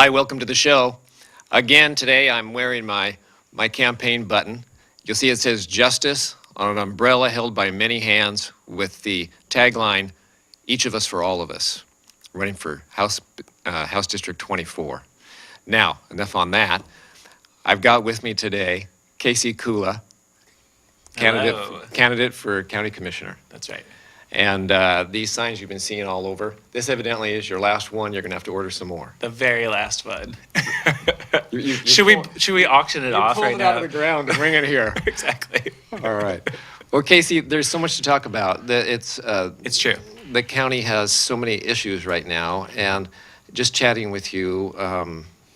Hi, welcome to the show. Again, today I'm wearing my campaign button. You'll see it says Justice on an umbrella held by many hands with the tagline, Each of Us for All of Us, running for House District 24. Now, enough on that. I've got with me today Casey Kulla, Hello. candidate for County Commissioner. That's right. And these signs you've been seeing all over, this evidently is your last one. You're going to have to order some more. The very last one. You Should we auction it off right pull it now? out of the ground and bring it here. Exactly. All right. Well, Casey, there's so much to talk about. It's true. The county has so many issues right now, and just chatting with you,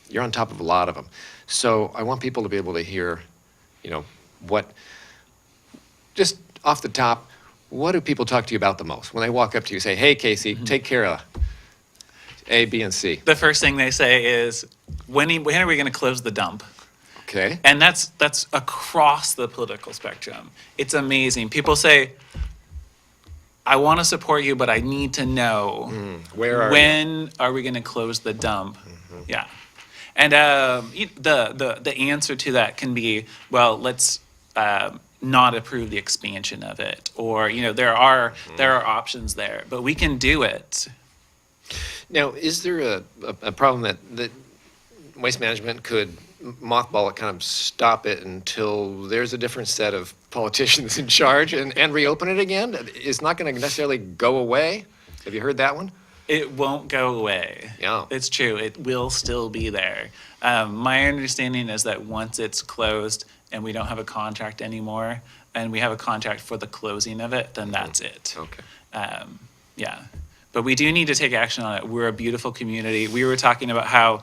you're on top of a lot of them. So I want people to be able to hear, just off the top, what do people talk to you about the most? When they walk up to you, say, hey, Casey, take care of A, B, and C. The first thing they say is, when are we going to close the dump? Okay. And that's across the political spectrum. It's amazing. People say, I want to support you, but I need to know when are we going to close the dump? Mm-hmm. Yeah. And the answer to that can be, well, let's not approve the expansion of it, or there are options there, but we can do it. Now, is there a problem that Waste Management could mothball it, kind of stop it until there's a different set of politicians in charge and reopen it again? It's not going to necessarily go away. Have you heard that one? It won't go away. Yeah. It's true. It will still be there. My understanding is that once it's closed and we don't have a contract anymore, and we have a contract for the closing of it, then that's it. Okay. Yeah. But we do need to take action on it. We're a beautiful community. We were talking about how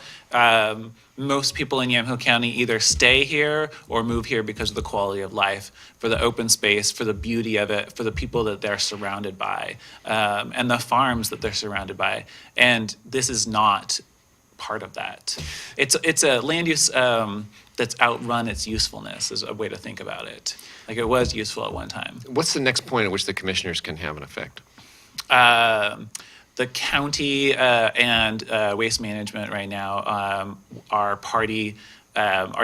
most people in Yamhill County either stay here or move here because of the quality of life, for the open space, for the beauty of it, for the people that they're surrounded by, and the farms that they're surrounded by. And this is not part of that. It's a land use that's outrun its usefulness, is a way to think about it. Like, it was useful at one time. What's the next point at which the commissioners can have an effect? The county and Waste Management right now are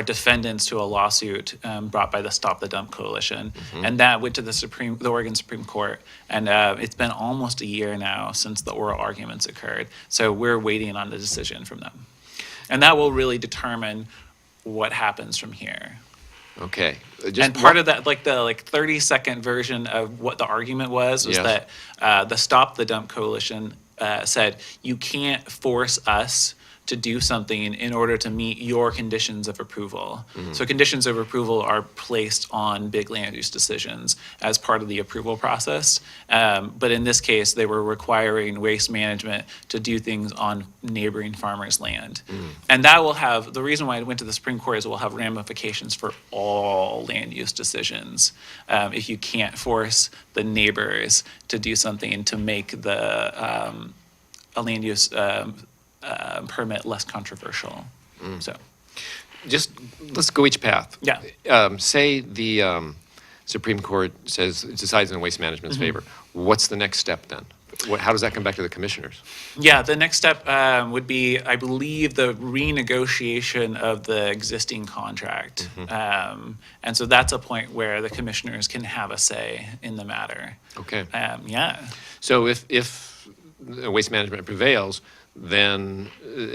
defendants to a lawsuit brought by the Stop the Dump Coalition, and that went to the Oregon Supreme Court, and it's been almost a year now since the oral arguments occurred. So we're waiting on the decision from them, and that will really determine what happens from here. Okay. And part of that, like the 30-second version of what the argument was Yes. that the Stop the Dump Coalition said, you can't force us to do something in order to meet your conditions of approval. So conditions of approval are placed on big land use decisions as part of the approval process. But in this case, they were requiring Waste Management to do things on neighboring farmers' land. And that will have, the reason why it went to the Supreme Court is it will have ramifications for all land use decisions. If you can't force the neighbors to do something to make the a land use permit less controversial. So, Just let's go each path. Yeah. Say the Supreme Court decides in Waste Management's favor. What's the next step then? How does that come back to the commissioners? Yeah, the next step would be, I believe, the renegotiation of the existing contract. And so that's a point where the commissioners can have a say in the matter. Okay. Yeah. So if Waste Management prevails, then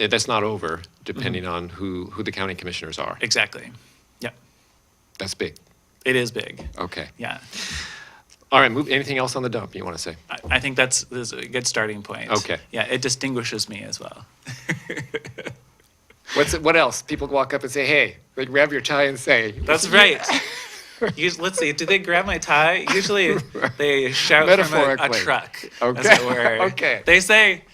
that's not over, depending on who the county commissioners are. Exactly. Yeah. That's big. It is big. Okay. Yeah. All right. Anything else on the dump you want to say? I think this is a good starting point. Okay. Yeah, it distinguishes me as well. What else? People walk up and say, "Hey," they grab your tie and say, That's right. Let's see. Do they grab my tie? Usually, they shout from a Metaphorically. truck. Okay. As it were. Okay. They say,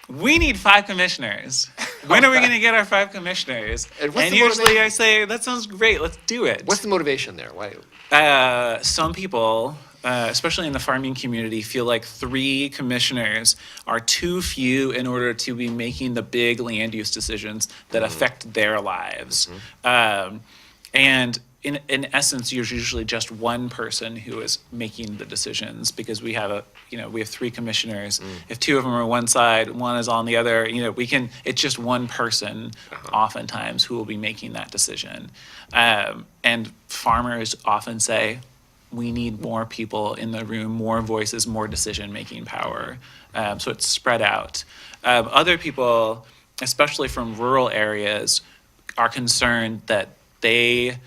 "We need 5 commissioners. When are we going to get our 5 commissioners?" And what's And the usually, motivation? I say, "That sounds great. Let's do it." What's the motivation there? Why? Some people, especially in the farming community, feel like 3 commissioners are too few in order to be making the big land use decisions that affect their lives. And in essence, you're usually just one person who is making the decisions, because we have we have 3 commissioners. If 2 of them are on one side, one is on the other, it's just one person oftentimes who will be making that decision. And farmers often say, we need more people in the room, more voices, more decision-making power. So it's spread out. Other people, especially from rural areas, are concerned that they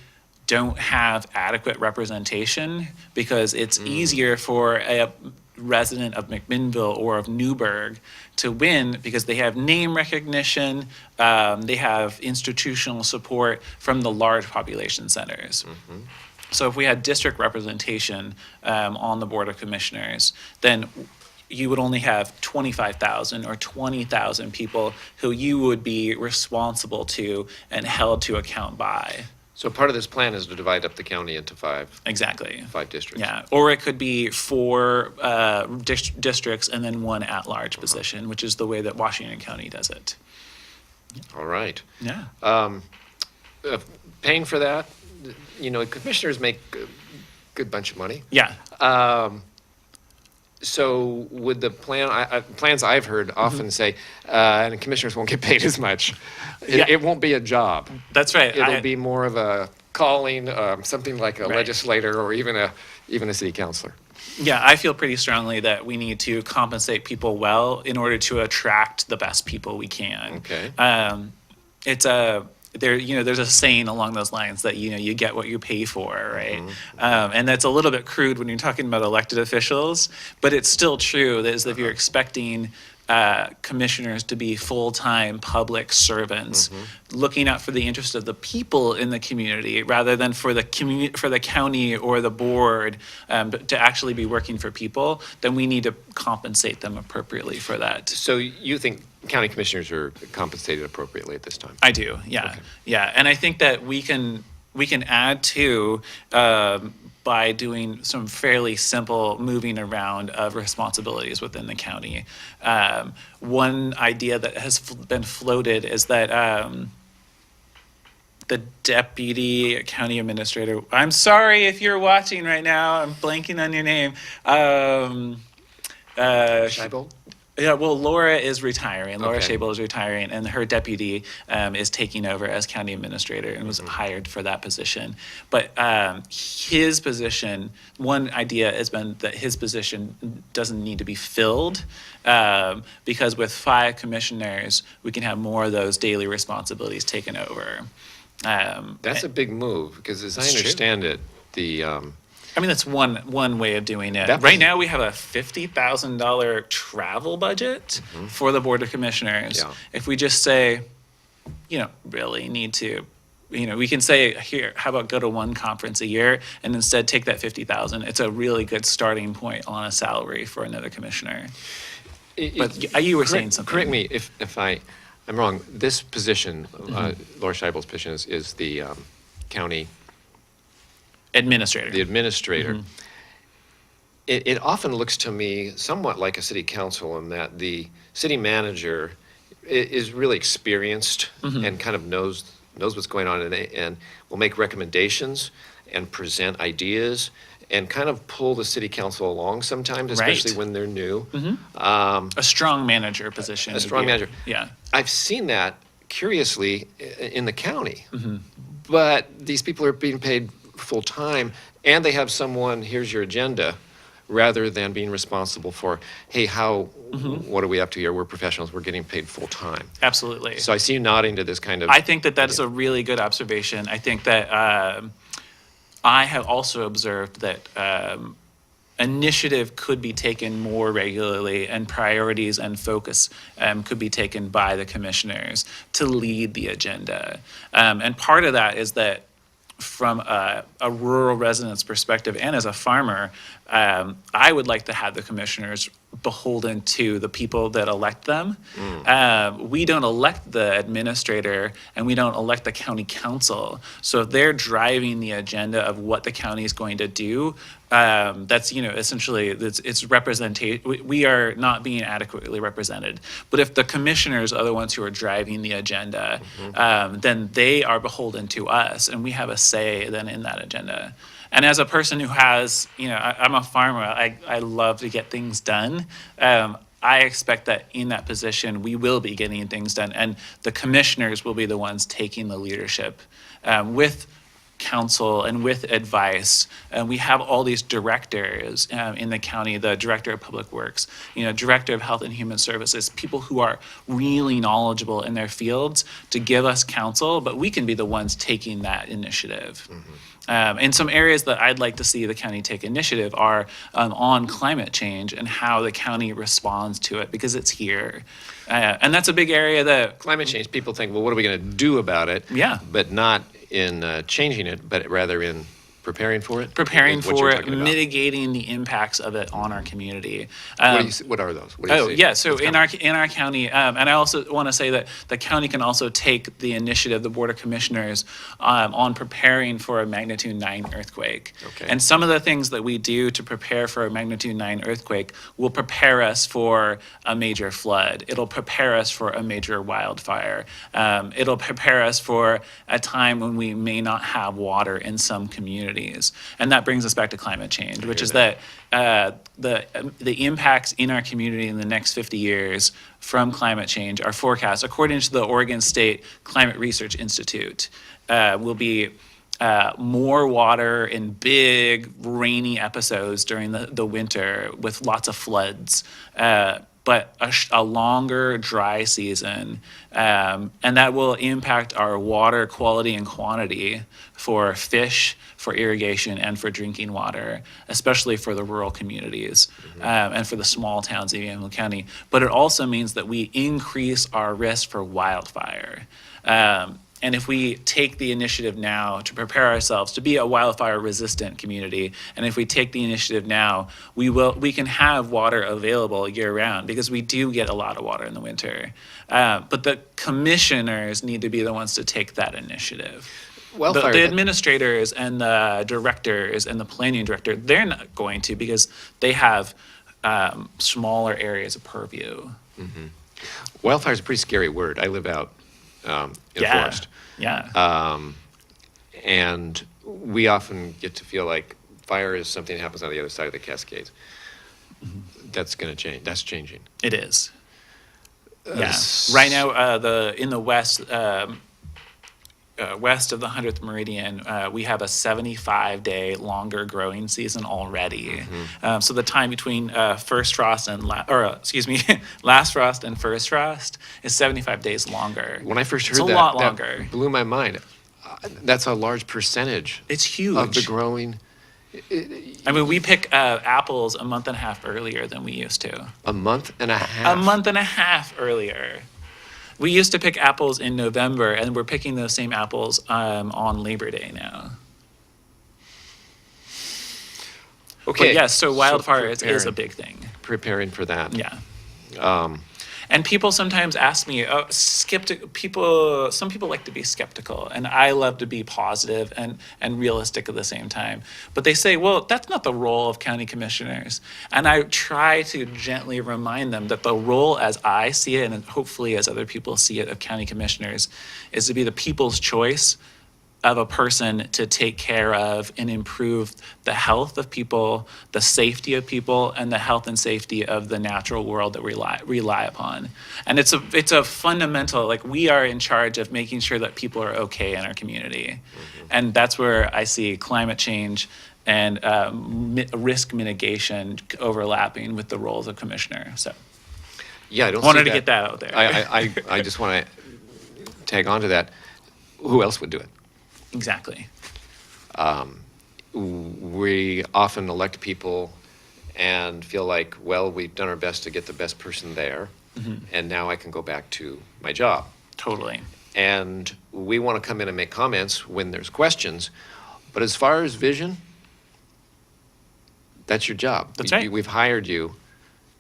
don't have adequate representation, because it's easier for a resident of McMinnville or of Newburgh to win because they have name recognition, they have institutional support from the large population centers. So if we had district representation on the Board of Commissioners, then you would only have 25,000 or 20,000 people who you would be responsible to and held to account by. So part of this plan is to divide up the county into 5. Exactly. 5 districts. Yeah, or it could be 4 districts and then 1 at-large position, which is the way that Washington County does it. All right. Yeah. Paying for that, commissioners make a good bunch of money. Yeah. So would the plans I've heard often say, and commissioners won't get paid as much. It won't be a job. That's right. It'll be more of a calling, something like a legislator or even a city councilor. Yeah, I feel pretty strongly that we need to compensate people well in order to attract the best people we can. Okay. There's a saying along those lines that you get what you pay for, right? And that's a little bit crude when you're talking about elected officials, but it's still true. That is, if you're expecting commissioners to be full-time public servants, looking out for the interest of the people in the community rather than for the county or the board, to actually be working for people, then we need to compensate them appropriately for that. So you think county commissioners are compensated appropriately at this time? I do, yeah. Okay. Yeah, and I think that we can add to by doing some fairly simple moving around of responsibilities within the county. One idea that has been floated is that the deputy county administrator, I'm sorry if you're watching right now, I'm blanking on your name. Scheibel? Yeah, well, Laura is retiring. Laura Okay. Scheibel is retiring, and her deputy is taking over as county administrator and was hired for that position. But his position, one idea has been that his position doesn't need to be filled, because with 5 commissioners, we can have more of those daily responsibilities taken over. That's a big move, because as I It's true. understand it, That's one way of doing it. That Right was- now, we have a $50,000 travel budget for the Board of Commissioners. Yeah. If we just say, really need to, we can say, here, how about go to 1 conference a year, and instead take that $50,000. It's a really good starting point on a salary for another commissioner. But you were saying something. Correct me if I'm wrong. This position, Laura Scheibel's position, is the county Administrator. the administrator. It often looks to me somewhat like a city council in that the city manager is really experienced and kind of knows what's going on and will make recommendations and present ideas and kind of pull the city council along sometimes, especially Right. when they're new. A strong manager position. A would strong be manager. Yeah. I've seen that, curiously, in the county. But these people are being paid full-time, and they have someone, here's your agenda, rather than being responsible for, hey, what are we up to here? We're professionals, we're getting paid full-time. Absolutely. So I see you nodding to this kind of. I think that is a really good observation. I think that I have also observed that initiative could be taken more regularly, and priorities and focus could be taken by the commissioners to lead the agenda. And part of that is that from a rural resident's perspective and as a farmer, I would like to have the commissioners beholden to the people that elect them. We don't elect the administrator, and we don't elect the county council. So if they're driving the agenda of what the county is going to do, that's, essentially it's representation. We are not being adequately represented. But if the commissioners are the ones who are driving the agenda, then they are beholden to us, and we have a say then in that agenda. And as a person who has, I'm a farmer, I love to get things done. I expect that in that position, we will be getting things done. And the commissioners will be the ones taking the leadership with counsel and with advice. And we have all these directors in the county, the director of public works, director of health and human services, people who are really knowledgeable in their fields to give us counsel, but we can be the ones taking that initiative. And some areas that I'd like to see the county take initiative are on climate change and how the county responds to it, because it's here. And that's a big area that... Climate change, people think, well, what are we going to do about it? Yeah. But not in changing it, but rather in preparing for it? Preparing Is what for you're it, talking about. mitigating the impacts of it on our community. What are those? What do you see? Yeah. So What's in coming? our county, and I also want to say that the county can also take the initiative, the Board of Commissioners, on preparing for a magnitude 9 earthquake. Okay. And some of the things that we do to prepare for a magnitude 9 earthquake will prepare us for a major flood. It'll prepare us for a major wildfire. It'll prepare us for a time when we may not have water in some communities. And that brings us back to climate change, which is that the impacts in our community in the next 50 years from climate change are forecast, according to the Oregon State Climate Research Institute, will be more water in big rainy episodes during the winter with lots of floods, but a longer dry season. And that will impact our water quality and quantity for fish, for irrigation, and for drinking water, especially for the rural communities and for the small towns of Yamhill County. But it also means that we increase our risk for wildfire. And if we take the initiative now to prepare ourselves to be a wildfire-resistant community, and if we take the initiative now, we can have water available year-round, because we do get a lot of water in the winter. But the commissioners need to be the ones to take that initiative. The administrators and the directors and the planning director, they're not going to, because they have smaller areas of purview. Wildfire is a pretty scary word. I live out in a forest. Yeah. And we often get to feel like fire is something that happens on the other side of the Cascades. That's going to change. That's changing. It is. Yeah. Right now, in the west, west of the 100th meridian, we have a 75-day longer growing season already. So the time between first frost and last frost and first frost is 75 days longer. When I first heard it's a that, lot longer. That blew my mind. That's a large percentage. It's huge. Of the growing. I mean, we pick apples a month and a half earlier than we used to. A month and a half? A month and a half earlier. We used to pick apples in November, and we're picking those same apples on Labor Day now. Okay. But yes, so wildfire is a big thing. Preparing for that. Yeah. And people sometimes ask me, some people like to be skeptical, and I love to be positive and realistic at the same time. But they say, well, that's not the role of county commissioners. And I try to gently remind them that the role as I see it, and hopefully as other people see it, of county commissioners is to be the people's choice of a person to take care of and improve the health of people, the safety of people, and the health and safety of the natural world that we rely upon. And it's a fundamental, like, we are in charge of making sure that people are okay in our community. And that's where I see climate change and risk mitigation overlapping with the roles of commissioner. So yeah, I don't wanted see to get that out there. I just want to tag on to that. Who else would do it? Exactly. We often elect people and feel like, well, we've done our best to get the best person there, and now I can go back to my job. Totally. And we want to come in and make comments when there's questions, but as far as vision, That's your job. That's right. We've hired you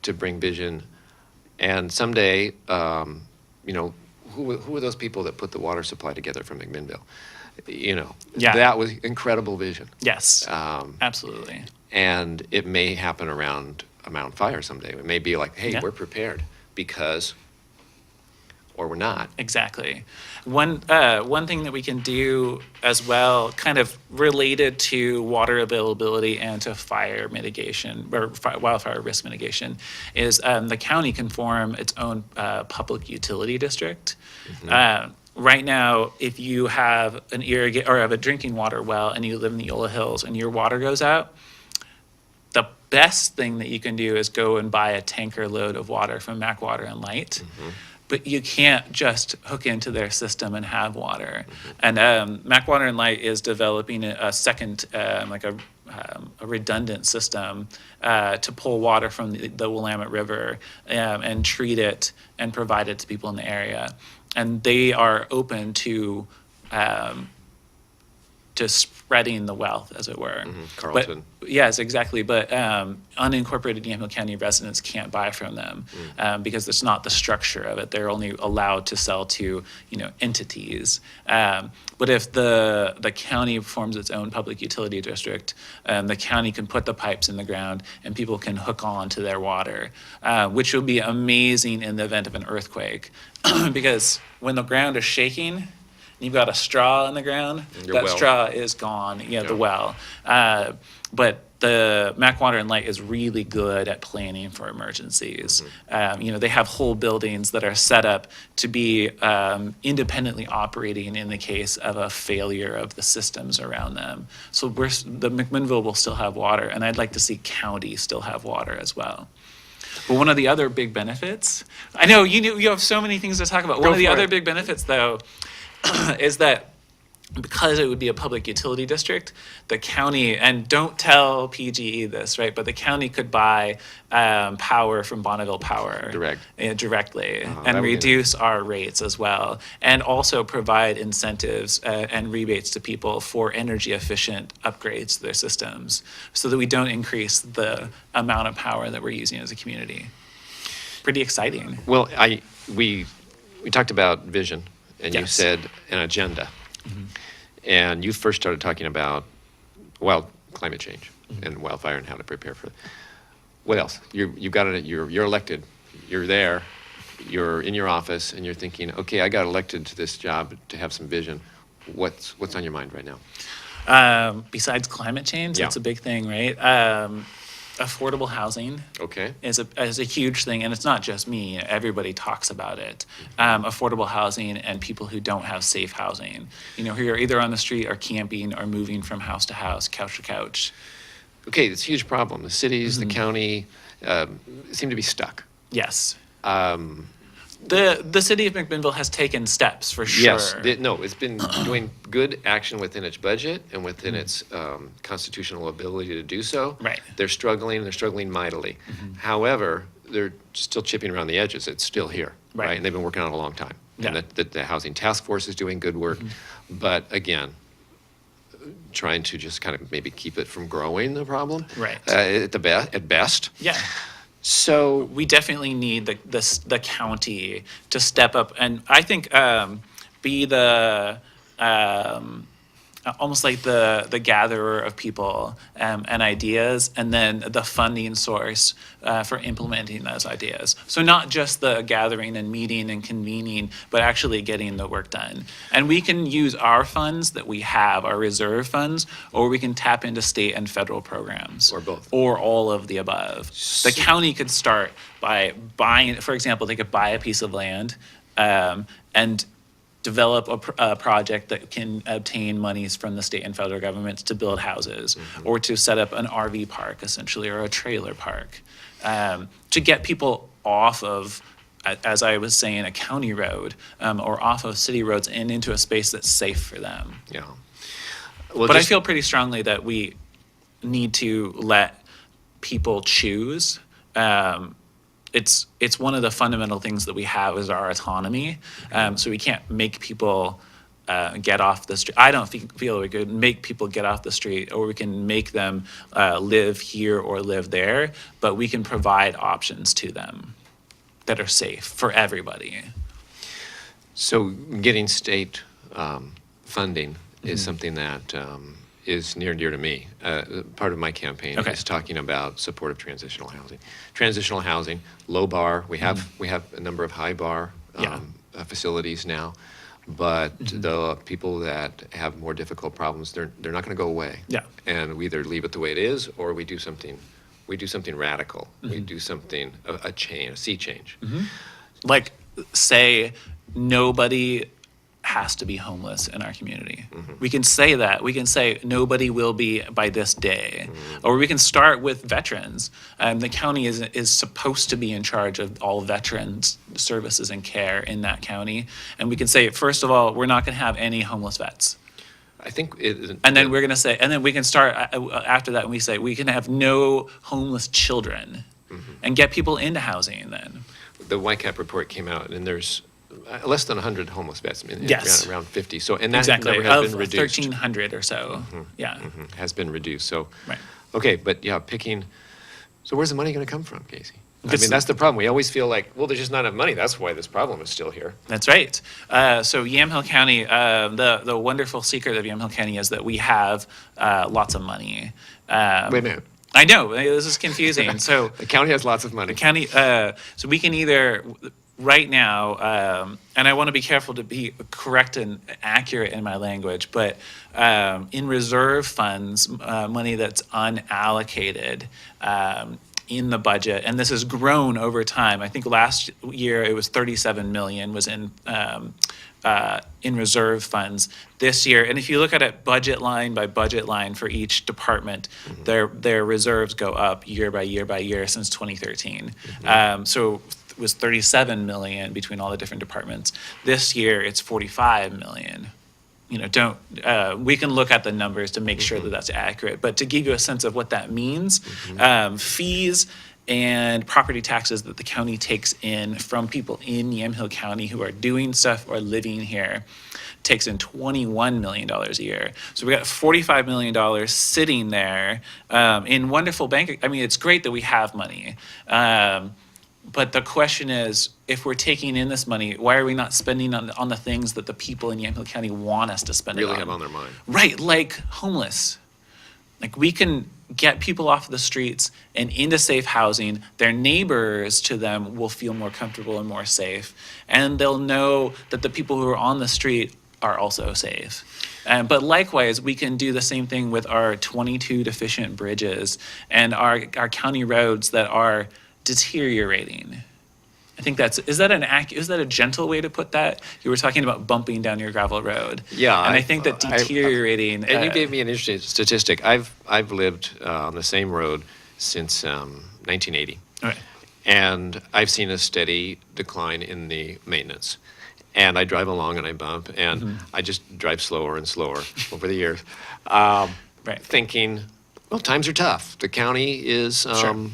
to bring vision, and someday, who are those people that put the water supply together from McMinnville? Yeah. That was incredible vision. Yes, absolutely. And it may happen around a mountain fire someday. It may be like, hey, Yeah. we're prepared because, or we're not. Exactly. One thing that we can do as well, kind of related to water availability and to fire mitigation or wildfire risk mitigation, is the county can form its own public utility district. Right now, if you have an have a drinking water well and you live in the Yola Hills and your water goes out, the best thing that you can do is go and buy a tanker load of water from Mac Water and Light. But you can't just hook into their system and have water. And Mac Water and Light is developing a second, a redundant system to pull water from the Willamette River and treat it and provide it to people in the area. And they are open to spreading the wealth, as it were. Carlton. But, yes, exactly. But unincorporated Yamhill County residents can't buy from them because it's not the structure of it. They're only allowed to sell to entities. But if the county forms its own public utility district, the county can put the pipes in the ground and people can hook on to their water, which will be amazing in the event of an earthquake. Because when the ground is shaking, you've got a straw in the ground, that straw is gone, the well. But the Mac Water and Light is really good at planning for emergencies. They have whole buildings that are set up to be independently operating in the case of a failure of the systems around them. So the McMinnville will still have water, and I'd like to see county still have water as well. But one of the other big benefits, I know you have so many things to talk about. One of the other big benefits, though, is that because it would be a public utility district, the county, and don't tell PGE this, right, but the county could buy power from Bonneville Power directly and reduce our rates as well, and also provide incentives and rebates to people for energy efficient upgrades to their systems so that we don't increase the amount of power that we're using as a community. Pretty exciting. Well, we talked about vision. And Yes. you said an agenda. And you first started talking about, climate change and wildfire and how to prepare for it. What else? You've got it. You're elected. You're there. You're in your office, and you're thinking, okay, I got elected to this job to have some vision. What's on your mind right now? Besides climate change, Yeah. that's a big thing, right? Affordable housing Okay. is a huge thing, and it's not just me. Everybody talks about it. Affordable housing and people who don't have safe housing, who are either on the street or camping or moving from house to house, couch to couch. Okay, it's a huge problem. The cities, the county seem to be stuck. Yes. The city of McMinnville has taken steps for sure. Yes, it's been doing good action within its budget and within its constitutional ability to do so. Right. They're struggling mightily. However, they're still chipping around the edges. It's still here, Right. And they've been working on it a long time. Yeah. And the Housing Task Force is doing good work. But again, trying to just kind of maybe keep it from growing the problem. Right. At best. Yeah. So We definitely need the county to step up and I think be the almost like the gatherer of people and ideas, and then the funding source for implementing those ideas. So not just the gathering and meeting and convening, but actually getting the work done. And we can use our funds that we have, our reserve funds, or we can tap into state and federal programs. Or both. Or all of the above. The county could start by buying, for example, they could buy a piece of land and develop a project that can obtain monies from the state and federal governments to build houses or to set up an RV park, essentially, or a trailer park, to get people off of, as I was saying, a county road or off of city roads and into a space that's safe for them. yeah. Well, But I feel pretty strongly that we need to let people choose. It's one of the fundamental things that we have is our autonomy. So we can't make people get off the street. I don't feel we could make people get off the street, or we can make them live here or live there, but we can provide options to them that are safe for everybody. So getting state funding is something that is near and dear to me. Part of my campaign is talking about supportive transitional housing. Transitional housing, low bar. We have a number of high bar facilities now, but the people that have more difficult problems, they're not going to go away. Yeah. And we either leave it the way it is, or we do something radical. We do something, a sea change. Like, say nobody has to be homeless in our community. We can say that. We can say nobody will be by this day. Or we can start with veterans. The county is supposed to be in charge of all veterans services and care in that county. And we can say, first of all, we're not going to have any homeless vets. I think And then we're going to say, and then we can start after that, and we say we can have no homeless children and get people into housing then. the YCAP report came out, and there's less than 100 homeless vets. I mean, Yes. around 50. So, and that Exactly. number has Of been reduced. 1,300 or so. Yeah. Has been reduced. So, Right. okay, but yeah, so where's the money going to come from, Casey? I This- mean, that's the problem. We always feel like, well, there's just not enough money. That's why this problem is still here. That's right. So Yamhill County, the wonderful secret of Yamhill County is that we have lots of money. Wait a minute. I know, this is confusing. So The county has lots of money. county, so we can either, right now, and I want to be careful to be correct and accurate in my language, but in reserve funds, money that's unallocated, in the budget, and this has grown over time. I think last year it was 37 million was in reserve funds. This year, and if you look at it budget line by budget line for each department, their reserves go up year by year by year since 2013. So it was 37 million between all the different departments. This year it's 45 million. You know, we can look at the numbers to make sure that that's accurate, but to give you a sense of what that means, fees and property taxes that the county takes in from people in Yamhill County who are doing stuff or living here takes in $21 million a year. So we got $45 million sitting there in wonderful bank. I mean, it's great that we have money. But the question is, if we're taking in this money, why are we not spending on the things that the people in Yamhill County want us to spend it on? Really have on their mind. Right, like homeless. Like we can get people off the streets and into safe housing. Their neighbors to them will feel more comfortable and more safe. And they'll know that the people who are on the street are also safe. But likewise, we can do the same thing with our 22 deficient bridges and our county roads that are deteriorating. I think is that a gentle way to put that? You were talking about bumping down your gravel road. Yeah, and I think that deteriorating. And you gave me an interesting statistic. I've lived on the same road since 1980, Okay. and I've seen a steady decline in the maintenance. And I drive along and I bump, and I just drive slower and slower over the years, Right. thinking, well, times are tough. The county is. Sure.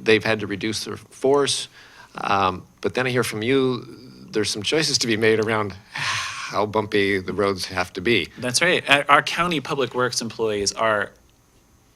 They've had to reduce their force. But then I hear from you, there's some choices to be made around how bumpy the roads have to be. That's right. Our county public works employees are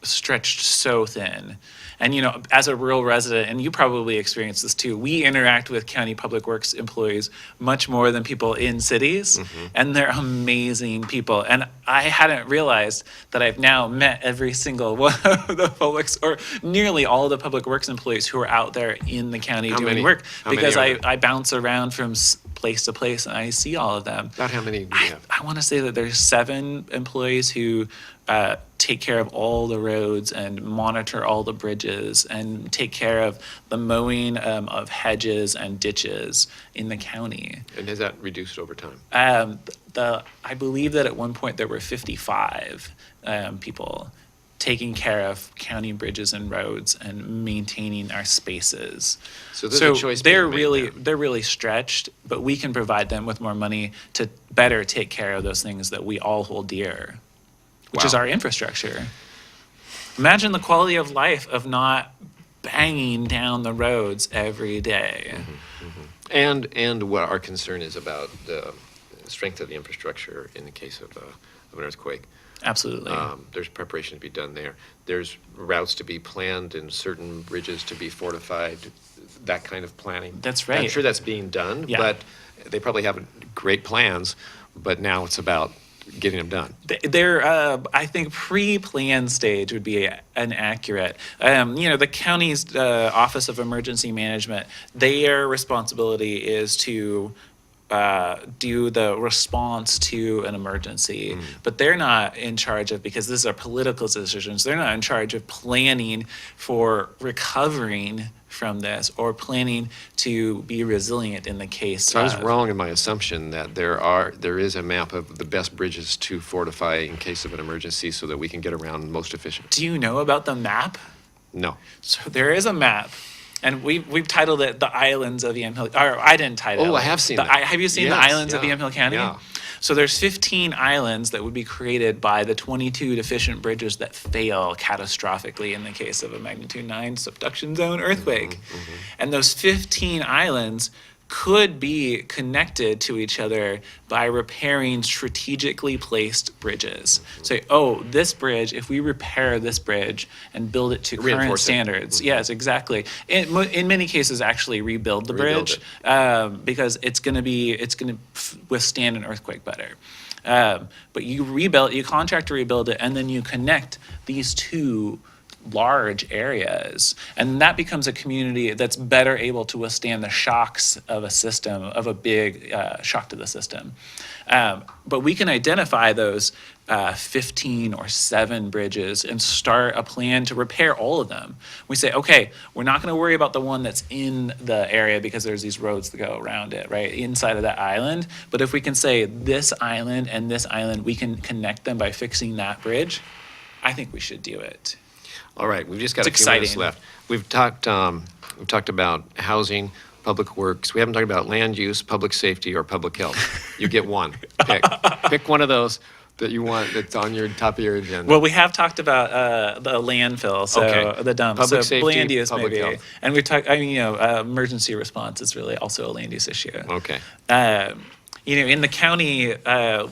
stretched so thin. And, you know, as a rural resident, and you probably experience this too, we interact with county public works employees much more than people in cities, and they're amazing people. And I hadn't realized that I've now met every single one of the public, or nearly all the public works employees who are out there in the county How doing many? work, How many because are there? I bounce around from place to place and I see all of them. About how many do you have? I want to say that there's 7 employees who take care of all the roads and monitor all the bridges and take care of the mowing of hedges and ditches in the county. And has that reduced over time? I believe that at one point there were 55 people taking care of county bridges and roads and maintaining our spaces. So there's a choice they're being made there. they're really stretched, but we can provide them with more money to better take care of those things that we all hold dear, which is Wow. our infrastructure. Imagine the quality of life of not banging down the roads every day. And what our concern is about strength of the infrastructure in the case of an earthquake. Absolutely. There's preparation to be done there. There's routes to be planned and certain bridges to be fortified, that kind of planning. That's right. I'm sure that's being done, Yeah. but they probably have great plans, but now it's about getting them done. They're, I think, pre-plan stage would be inaccurate. The county's Office of Emergency Management, their responsibility is to do the response to an emergency, but they're not in charge of, because these are political decisions, they're not in charge of planning for recovering from this or planning to be resilient in the case. So I was wrong in my assumption that there is a map of the best bridges to fortify in case of an emergency so that we can get around most efficient. Do you know about the map? No. So there is a map. And we've titled it The Islands of Yamhill. Or I didn't title it. Oh, I have seen that. Have you seen The Yes, Islands of yeah, Yamhill County? yeah. So there's 15 islands that would be created by the 22 deficient bridges that fail catastrophically in the case of a magnitude 9 subduction zone earthquake. And those 15 islands could be connected to each other by repairing strategically placed bridges. Say, this bridge, if we repair this bridge and build it to current Reinforce it. standards, yes, exactly. In many cases, actually rebuild the Rebuild bridge because it's going to withstand an earthquake better. But you contract to rebuild it, and then you connect these two large areas, and that becomes a community that's better able to withstand the shocks of a system, of a big shock to the system. But we can identify those 15 or 7 bridges and start a plan to repair all of them. We say, okay, we're not going to worry about the one that's in the area because there's these roads that go around it, right, inside of that island. But if we can say this island and this island, we can connect them by fixing that bridge, I think we should do it. All right, we've just got It's a few minutes exciting. left. We've talked about housing, public works. We haven't talked about land use, public safety, or public health. You get one. Pick one of those that you want that's on your top of your agenda. Well, we have talked about the landfill, so Okay. the dump, Public so safety, land use public maybe, health. and we talked. Emergency response is really also a land use issue. Okay. In the county,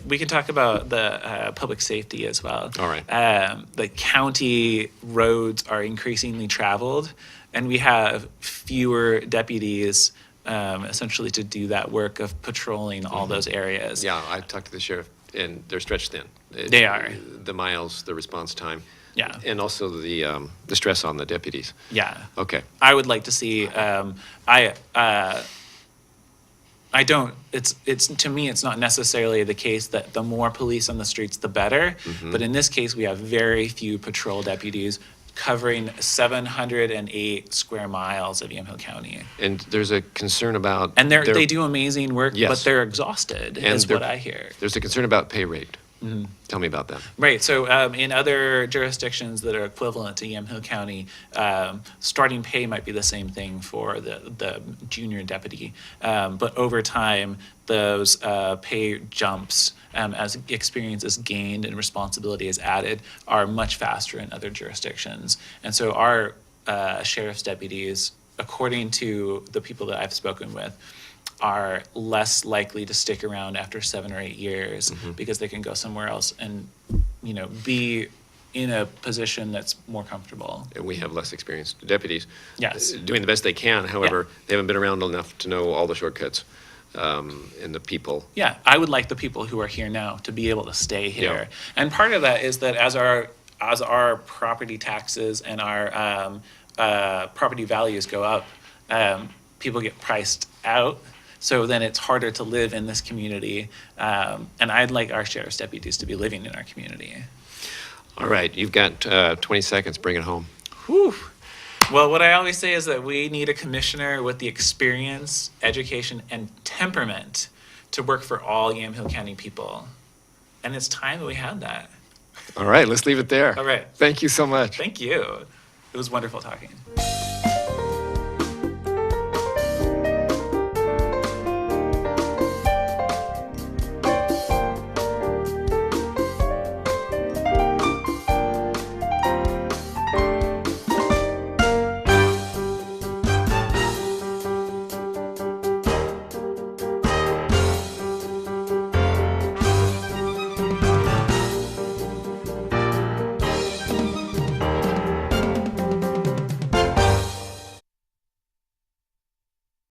we can talk about the public safety as well. All right. The county roads are increasingly traveled, and we have fewer deputies essentially to do that work of patrolling all those areas. Yeah, I talked to the sheriff, and they're stretched thin. They are. The miles, the response time. Yeah. And also the stress on the deputies. Yeah. Okay. I would like to see. I don't. It's to me. It's not necessarily the case that the more police on the streets, the better. But in this case, we have very few patrol deputies covering 708 square miles of Yamhill County, And there's a concern about. and they do amazing work, Yes. but they're exhausted. And Is they're- what I hear. There's a concern about pay rate. Tell me about that. Right. So in other jurisdictions that are equivalent to Yamhill County, starting pay might be the same thing for the junior deputy. But over time, those pay jumps, as experience is gained and responsibility is added, are much faster in other jurisdictions. And so our sheriff's deputies, according to the people that I've spoken with, are less likely to stick around after 7 or 8 years because they can go somewhere else and, be in a position that's more comfortable. And we have less experienced deputies. Yes. Doing the best they can. However, they haven't been around enough to know all the shortcuts and the people. Yeah, I would like the people who are here now to be able to stay here. Yeah. And part of that is that as our property taxes and our property values go up, people get priced out. So then it's harder to live in this community. And I'd like our sheriff's deputies to be living in our community. All right, you've got 20 seconds. Bring it home. Whew. Well, what I always say is that we need a commissioner with the experience, education, and temperament to work for all Yamhill County people. And it's time that we had that. All right, let's leave it there. All right. Thank you so much. Thank you. It was wonderful talking.